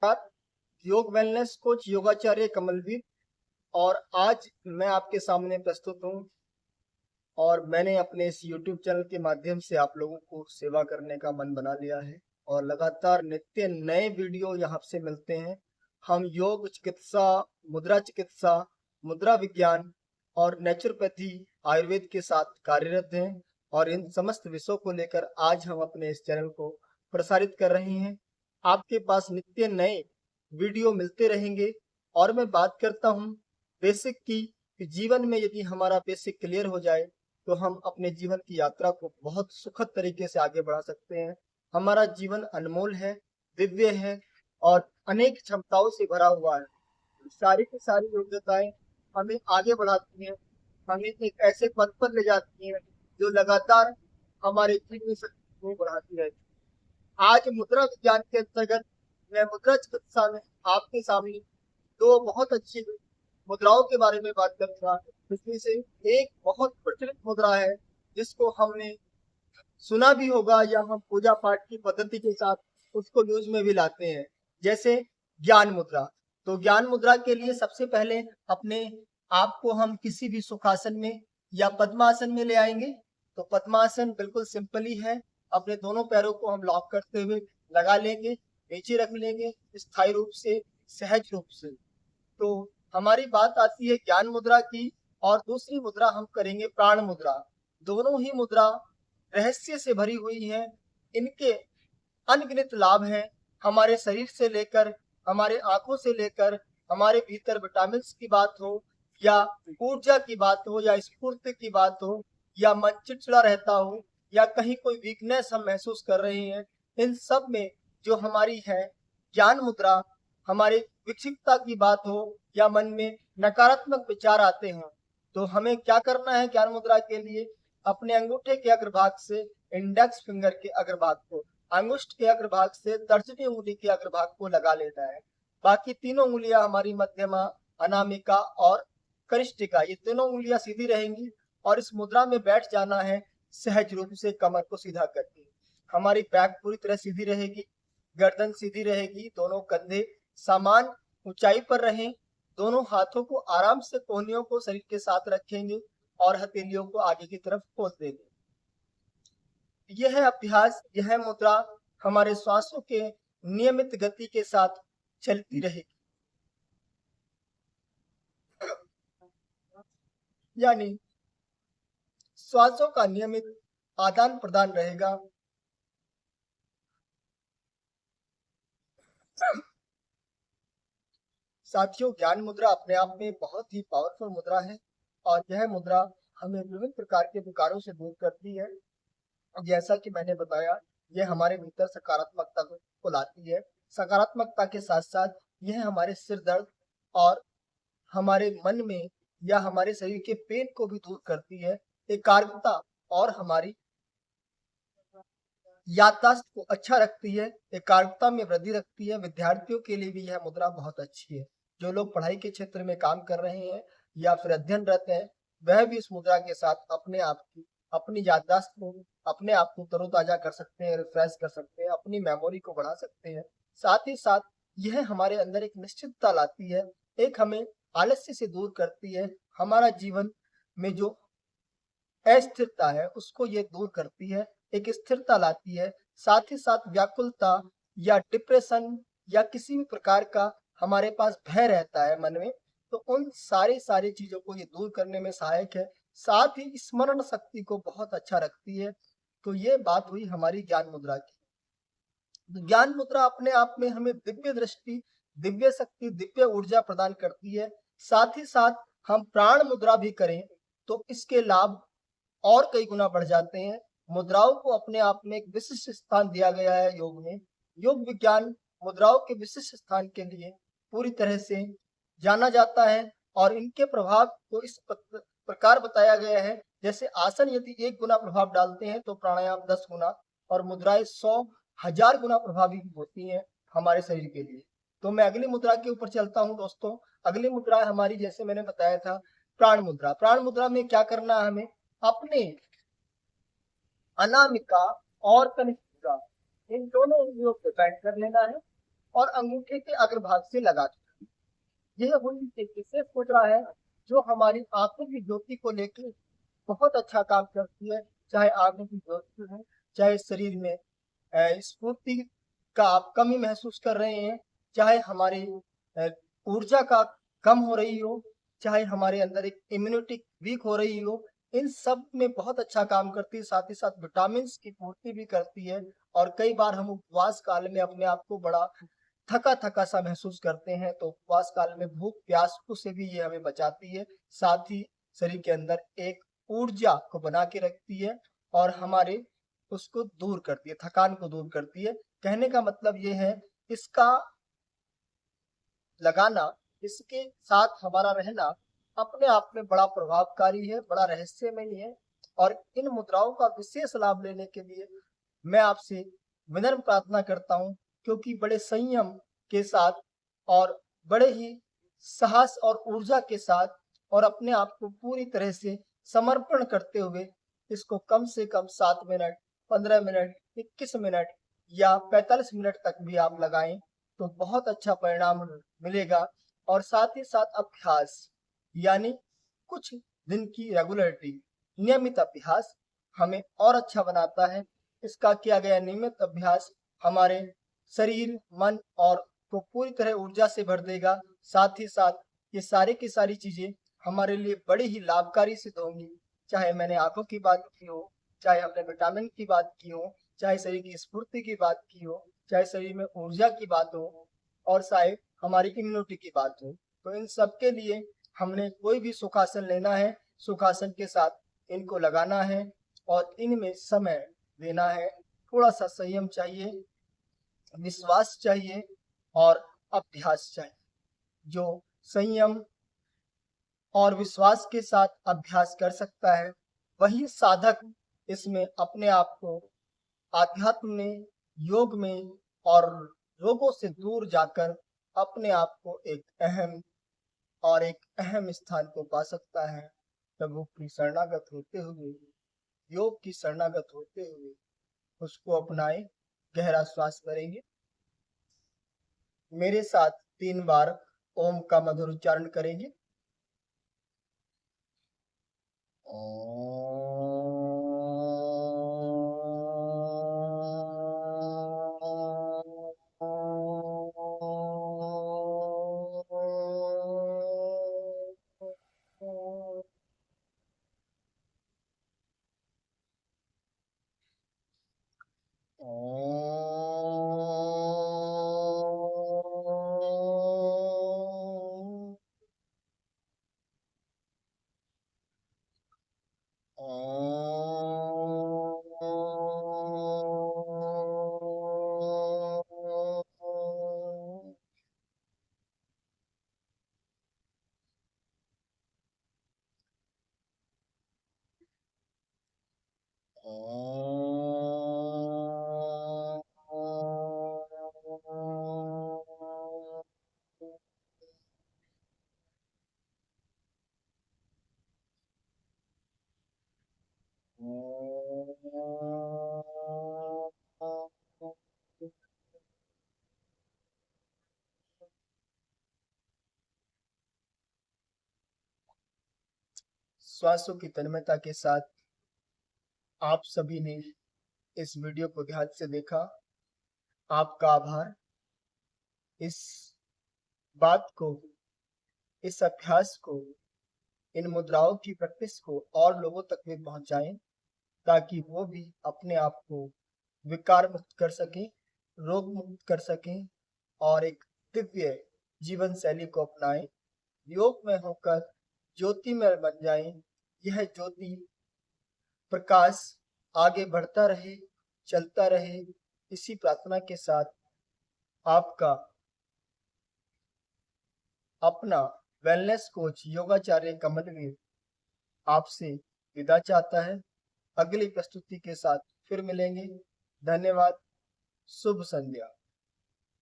नमस्कार। योग wellness coach योगाचार्य Kamalvir और आज मैं आपके सामने प्रस्तुत हूँ और मैंने अपने इस YouTube चैनल के माध्यम से आप लोगों को सेवा करने का मन बना लिया है और लगातार नित्य नए वीडियो यहाँ से मिलते हैं। हम योग चिकित्सा, मुद्रा विज्ञान और नेचुरोपैथी आयुर्वेद के साथ कार्यरत हैं और इन समस्त विषयों को लेकर आज हम अपने इस चैनल को प्रसारित कर रहे हैं। आपके पास नित्य नए वीडियो मिलते रहेंगे और मैं बात करता हूँ बेसिक की कि जीवन में यदि हमारा बेसिक क्लियर हो जाए तो हम अपने जीवन की यात्रा को बहुत सुखद तरीके से आगे बढ़ा सकते हैं। हमारा जीवन अनमोल है, दिव्य है और अनेक क्षमताओं से भरा हुआ है। सारी की सारी योग्यताएं हमें आगे बढ़ाती हैं, हमें एक ऐसे पद पर ले जाती हैं जो लगातार हमारे जीवन शक्ति को बढ़ाती है। आज मुद्रा विज्ञान के अंतर्गत मैं मुद्रा चिकित्सा में आपके सामने दो बहुत अच्छी मुद्राओं के बारे में बात करूंगा। इसमें से एक बहुत प्रचलित मुद्रा है जिसको हमने सुना भी होगा या हम पूजा पाठ की पद्धति के साथ उसको यूज में भी लाते हैं, जैसे ज्ञान मुद्रा। तो ज्ञान मुद्रा के लिए सबसे पहले अपने आप को हम किसी भी सुखासन में या पद्मासन में ले आएंगे। तो पद्मासन बिल्कुल सिंपल ही है। अपने दोनों पैरों को हम लॉक करते हुए लगा लेंगे, नीचे रख लेंगे स्थायी रूप से, सहज रूप से। तो हमारी बात आती है ज्ञान मुद्रा की और दूसरी मुद्रा हम करेंगे प्राण मुद्रा। दोनों ही मुद्रा रहस्य से भरी हुई है। इनके अनगिनत लाभ हैं। हमारे शरीर से लेकर, हमारे आंखों से लेकर, हमारे भीतर विटामिन की बात हो या ऊर्जा की बात हो या स्फूर्ति की बात हो या मन चिड़चिड़ा रहता हो या कहीं कोई वीकनेस हम महसूस कर रहे हैं, इन सब में जो हमारी है ज्ञान मुद्रा, हमारे विक्षिप्तता की बात हो या मन में नकारात्मक विचार आते हैं, तो हमें क्या करना है ज्ञान मुद्रा के लिए? अपने अंगूठे के अग्रभाग से इंडेक्स फिंगर के अग्रभाग को, अंगुष्ठ के अग्रभाग से तर्जनी उंगली के अग्रभाग को लगा लेना है। बाकी तीनों उंगलियां हमारी मध्यमा, अनामिका और कनिष्ठिका, ये तीनों उंगलियां सीधी रहेंगी और इस मुद्रा में बैठ जाना है सहज रूप से, कमर को सीधा करके। हमारी बैक पूरी तरह सीधी रहेगी, गर्दन सीधी रहेगी, दोनों कंधे समान ऊंचाई पर रहें। दोनों हाथों को आराम से कोहनियों को शरीर के साथ रखेंगे और हथेलियों को आगे की तरफ खोल देंगे। यह अभ्यास, यह मुद्रा हमारे श्वासों के नियमित गति के साथ चलती रहेगी, यानी श्वासों का नियमित आदान प्रदान रहेगा। साथियों, ज्ञान मुद्रा अपने आप में बहुत ही पावरफुल मुद्रा है और यह मुद्रा हमें विभिन्न प्रकार के विकारों से दूर करती है। जैसा कि मैंने बताया, यह हमारे भीतर सकारात्मकता को लाती है। सकारात्मकता के साथ साथ यह हमारे सिर दर्द और हमारे मन में या हमारे शरीर के पेन को भी दूर करती है। एकाग्रता और हमारी याददाश्त को अच्छा रखती है, एकाग्रता में वृद्धि रखती है। विद्यार्थियों के लिए भी यह मुद्रा बहुत अच्छी है। जो लोग पढ़ाई के क्षेत्र में काम कर रहे हैं या फिर अध्ययनरत हैं, वह भी इस मुद्रा के साथ अपनी याददाश्त को, अपने आप को तरोताजा कर सकते हैं, रिफ्रेश कर सकते हैं, अपनी मेमोरी को बढ़ा सकते हैं। साथ ही साथ यह हमारे अंदर एक निश्चितता लाती है, एक हमें आलस्य से दूर करती है। हमारा जीवन में जो अस्थिरता है उसको ये दूर करती है, एक स्थिरता लाती है। साथ ही साथ व्याकुलता या डिप्रेशन या किसी भी प्रकार का हमारे पास भय रहता है मन में, तो उन सारी चीजों को ये दूर करने में सहायक है। साथ ही स्मरण शक्ति को बहुत अच्छा रखती है। तो ये बात हुई हमारी ज्ञान मुद्रा की। ज्ञान मुद्रा अपने आप में हमें दिव्य दृष्टि, दिव्य शक्ति, दिव्य ऊर्जा प्रदान करती है। साथ ही साथ हम प्राण मुद्रा भी करें तो इसके लाभ और कई गुना बढ़ जाते हैं। मुद्राओं को अपने आप में एक विशिष्ट स्थान दिया गया है योग में। योग विज्ञान मुद्राओं के विशिष्ट स्थान के लिए पूरी तरह से जाना जाता है और इनके प्रभाव को इस प्रकार बताया गया है, जैसे आसन यदि 1 गुना प्रभाव डालते हैं तो प्राणायाम 10 गुना और मुद्राएं 100,000 गुना प्रभावी होती हैं हमारे शरीर के लिए। तो मैं अगली मुद्रा के ऊपर चलता हूं दोस्तों। अगली मुद्रा हमारी, जैसे मैंने बताया था, प्राण मुद्रा। प्राण मुद्रा में क्या करना है हमें? अपने अनामिका और कनिष्ठिका, इन दोनों उंगलियों को बैंड कर लेना है और अंगूठे के अग्रभाग से लगा चुका है। यह वही विशेष मुद्रा है जो हमारी आंखों की ज्योति को लेकर बहुत अच्छा काम करती है। चाहे आंखों की ज्योति हो, चाहे शरीर में स्फूर्ति का आप कमी महसूस कर रहे हैं, चाहे हमारी अ, ऊर्जा का कम हो रही हो, चाहे हमारे अंदर एक इम्यूनिटी वीक हो रही हो, इन सब में बहुत अच्छा काम करती है। साथ ही साथ विटामिन की पूर्ति भी करती है। और कई बार हम उपवास काल में अपने आप को बड़ा थका-थका सा महसूस करते हैं, तो उपवास काल में भूख प्यास से भी ये हमें बचाती है। साथ ही शरीर के अंदर एक ऊर्जा को बना के रखती है और हमारे उसको दूर करती है, थकान को दूर करती है। कहने का मतलब ये है, इसका लगाना, इसके साथ हमारा रहना अपने आप में बड़ा प्रभावकारी है, बड़ा रहस्यमयी है। और इन मुद्राओं का विशेष लाभ लेने के लिए मैं आपसे विनम्र प्रार्थना करता हूँ, क्योंकि बड़े संयम के साथ और बड़े ही साहस और ऊर्जा के साथ और अपने आप को पूरी तरह से समर्पण करते हुए इसको कम से कम 7 मिनट, 15 मिनट, 21 मिनट या 45 मिनट तक भी आप लगाएं तो बहुत अच्छा परिणाम मिलेगा। और साथ ही साथ अभ्यास, यानी कुछ दिन की रेगुलरिटी, नियमित अभ्यास हमें और अच्छा बनाता है। इसका किया गया नियमित अभ्यास हमारे शरीर, मन और को पूरी तरह ऊर्जा से भर देगा। साथ ही साथ ये सारी की सारी चीजें हमारे लिए बड़ी ही लाभकारी सिद्ध होंगी। चाहे मैंने आंखों की बात की हो, चाहे हमने विटामिन की बात की हो, चाहे शरीर की स्फूर्ति की बात की हो, चाहे शरीर में ऊर्जा की बात हो और शायद हमारी इम्यूनिटी की बात हो। तो इन सब के लिए हमने कोई भी सुखासन लेना है, सुखासन के साथ इनको लगाना है और इनमें समय देना है। थोड़ा सा संयम चाहिए, विश्वास चाहिए और अभ्यास चाहिए। जो संयम और विश्वास के साथ अभ्यास कर सकता है, वही साधक इसमें अपने आप को आध्यात्म में, योग में और रोगों से दूर जाकर अपने आप को एक अहम स्थान को पा सकता है। प्रभु की शरणागत होते हुए, योग की शरणागत होते हुए उसको अपनाएं। गहरा श्वास भरेंगे, मेरे साथ 3 बार ओम का मधुर उच्चारण करेंगे। श्वासों की तन्मयता के साथ आप सभी ने इस वीडियो को ध्यान से देखा, आपका आभार। इस बात को, इस अभ्यास को, इन मुद्राओं की प्रैक्टिस को और लोगों तक भी पहुंचाएं, ताकि वो भी अपने आप को विकार मुक्त कर सकें, रोग मुक्त कर सकें और एक दिव्य जीवन शैली को अपनाएं। योग में होकर ज्योतिमय बन जाएं। यह ज्योति प्रकाश आगे बढ़ता रहे, चलता रहे। इसी प्रार्थना के साथ आपका अपना वेलनेस कोच योगाचार्य कमलवीर आपसे विदा चाहता है। अगली प्रस्तुति के साथ फिर मिलेंगे। धन्यवाद। शुभ संध्या।